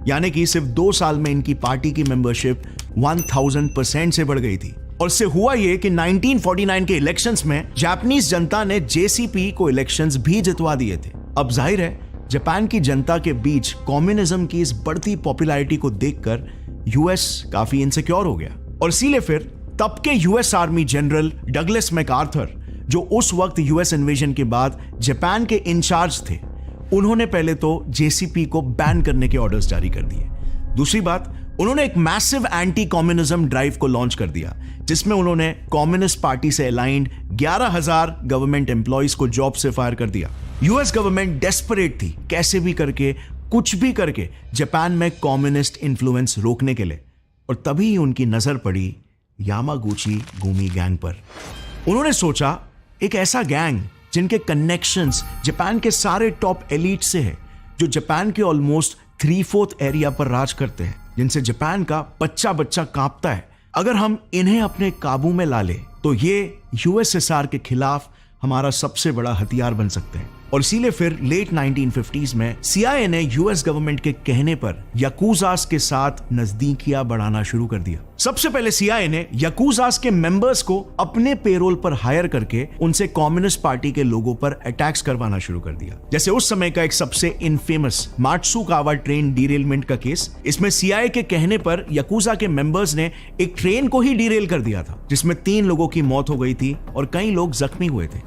यानी कि सिर्फ 2 साल में इनकी पार्टी की मेंबरशिप 1000% से बढ़ गई थी। और इससे हुआ ये कि 1949 के इलेक्शंस में जापानीज जनता ने जेसीपी को इलेक्शंस भी जितवा दिए थे। अब जाहिर है जापान की जनता के बीच कम्युनिज्म की इस बढ़ती पॉपुलैरिटी को देखकर यूएस काफी इनसिक्योर हो गया और इसीलिए फिर तब के US army general Douglas MacArthur, जो उस वक्त यूएस इन्वेजन के बाद जापान के इंचार्ज थे, उन्होंने पहले तो जेसीपी को बैन करने के ऑर्डर्स जारी कर दिए। दूसरी बात, उन्होंने एक मैसिव एंटी कम्युनिज्म ड्राइव को लॉन्च कर दिया, जिसमें उन्होंने कम्युनिस्ट पार्टी से अलाइंड 11,000 गवर्नमेंट एम्प्लॉइज को जॉब से फायर कर दिया। यूएस गवर्नमेंट डेस्परेट थी कैसे भी करके, कुछ भी करके जापान में कम्युनिस्ट इन्फ्लुएंस रोकने के लिए। और तभी उनकी नजर पड़ी यामागुची गुमी गैंग पर। उन्होंने सोचा एक ऐसा गैंग जिनके कनेक्शंस जापान के सारे टॉप एलीट से है, जो जापान के ऑलमोस्ट 3/4 एरिया पर राज करते हैं, जिनसे जापान का बच्चा बच्चा कांपता है। अगर हम इन्हें अपने काबू में ला ले तो ये यूएसएसआर के खिलाफ हमारा सबसे बड़ा हथियार बन सकते हैं। और इसीलिए फिर लेट 1950s में सीआईए ने यूएस गवर्नमेंट के कहने पर याकूजास के साथ नजदीकियां बढ़ाना शुरू कर दिया। सबसे पहले सीआईए ने याकूजास के मेंबर्स को अपने पेरोल पर हायर करके उनसे कम्युनिस्ट पार्टी के लोगों पर अटैक्स करवाना शुरू कर दिया। जैसे उस समय का एक सबसे इनफेमस मात्सुकावा ट्रेन डिरेलमेंट का केस। इसमें सीआईए के कहने पर याकूजा के मेंबर्स ने एक ट्रेन को ही डिरेल कर दिया था, जिसमें 3 लोगों की मौत हो गई थी और कई लोग जख्मी हुए थे।